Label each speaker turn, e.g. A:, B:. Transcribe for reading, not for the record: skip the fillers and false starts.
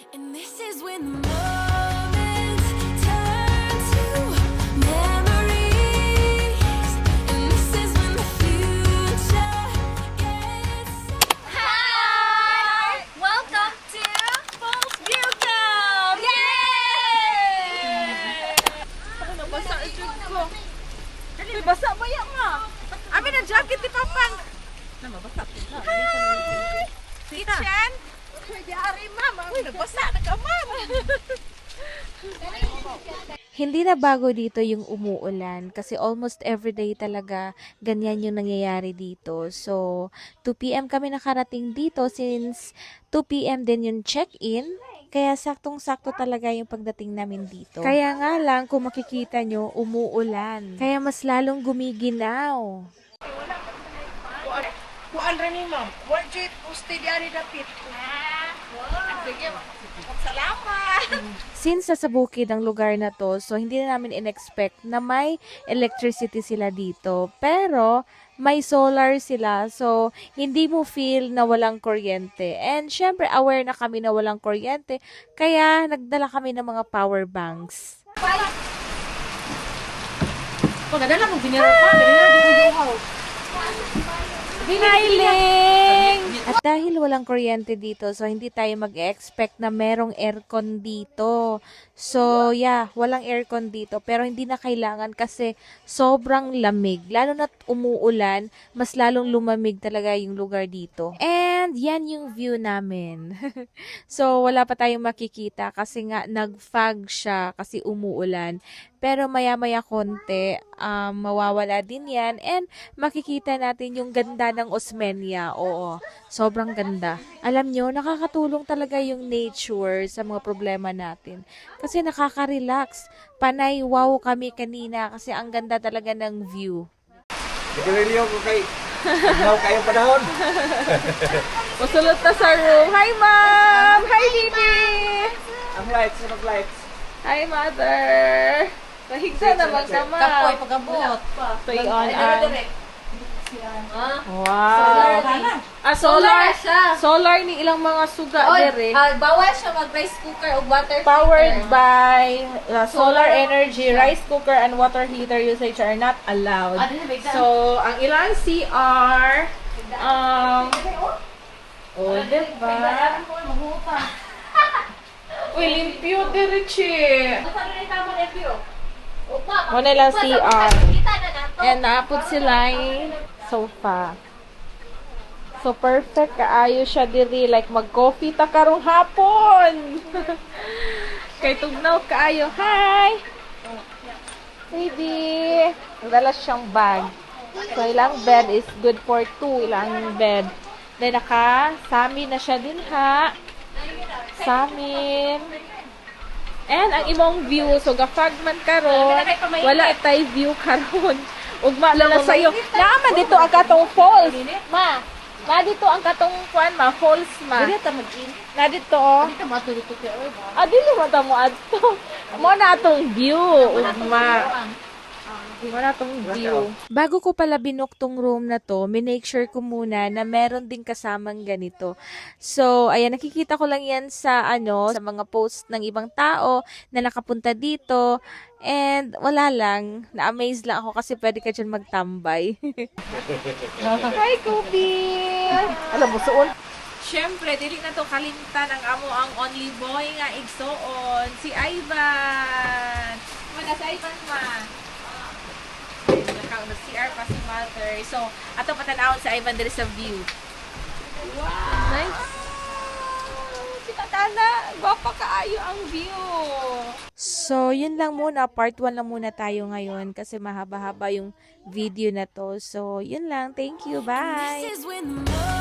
A: And this is when the moments turn to memories. And this is when the future gets
B: Hi! Welcome to Falls View Town! Yay! Ako nabasa ang jug ko. Ay, basa ba yan nga? Amin ang jacket ni Papang. Mabasa. Hi! Kitchen? Pwede ari, mama. Uy, nagbasa na ka, mama.
C: Hindi na bago dito yung umuulan kasi almost everyday talaga ganyan yung nangyayari dito. So, 2 p.m. kami nakarating dito since 2 p.m. din yung check-in. Kaya saktong-sakto talaga yung pagdating namin dito. Kaya nga lang, kung makikita nyo, umuulan. Kaya mas lalong gumiginaw.
B: Kuan rin ni ma'am. Wajit, uste di ari dapit. Sige, salamat.
C: Since sa bukid ang lugar na to, so hindi na namin in-expect na may electricity sila dito. Pero may solar sila, so hindi mo feel na walang kuryente. And syempre aware na kami na walang kuryente, kaya nagdala kami ng mga power banks.
B: Pagdala mo binira pa, binira
C: Hinailing! At dahil walang kuryente dito, so hindi tayo mag-expect na merong aircon dito. So, yeah, walang aircon dito. Pero hindi na kailangan kasi sobrang lamig. Lalo na't umuulan, mas lalong lumamig talaga yung lugar dito. And yan yung view namin. So, wala pa tayong makikita kasi nga nag-fog siya kasi umuulan. Pero maya-maya konti, mawawala din yan. And makikita natin yung ganda ng Osmeña. Oo, sobrang ganda. Alam nyo, nakakatulong talaga yung nature sa mga problema natin. Kasi nakaka-relax. Panay wow kami kanina kasi ang ganda talaga ng view.
D: Nagre-review ko kay kayong panahon.
B: Masulot na sa room. Hi, ma'am! Hi, baby!
D: Ang lights, ang lights.
B: Hi, mother! Nahigsa naman ka, ma'am. Kapoy, pagkabot. Pay on. Wow. Solar siya. Solar ni ilang mga suga dire.
E: Bawal siya mag-rice cooker o water
B: Powered by solar energy, rice cooker and water heater usage are not allowed. So, ang ilang CR, diba? Uy, limpyo diretche. Muna lang CR. And naapod sila yung sofa. So, perfect. Kaayo siya diri. Like, mag-coffee ta karong hapon. Kay tugnaw kaayo. Hi! Baby! Nagdala siyang bag. So, ilang bed is good for 2. Ilang bed. Then, naka-sami na siya din ha. Samin. And ang imong view, so gafag man karon, wala tay view karon. Ugma lang na sayo. Naman dito ang katong falls. Ma, dito ang katong kuan ma, falls ma.
E: Dili ta mag-in.
B: Na dito oh.
E: Dili ta matulog ko kay oy.
B: Dili mo ta mo adto. Mo na atong view, ugma. Mo na atong view.
C: Bago ko pala binook tong room na to, minake sure ko muna na meron din kasamang ganito. So, ayan, nakikita ko lang yan sa sa mga post ng ibang tao na nakapunta dito. And wala lang, na-amaze lang ako kasi pwede ka dyan magtambay. Hi, Kobe!
B: Alam mo suon.
C: Siyempre, dili na to kalimtan ang amo ang only boy nga igsoon, si Ivan. Mana si Ivan ma? CR pa si mother. So, ato patanawon sa Ivan diri sa view. Wow!
B: Nice. Si Tatana, gwapa kaayo ang view.
C: So, yun lang muna. Part 1 lang muna tayo ngayon kasi mahaba-haba yung video na to. So, yun lang. Thank you. Bye!
A: This is when the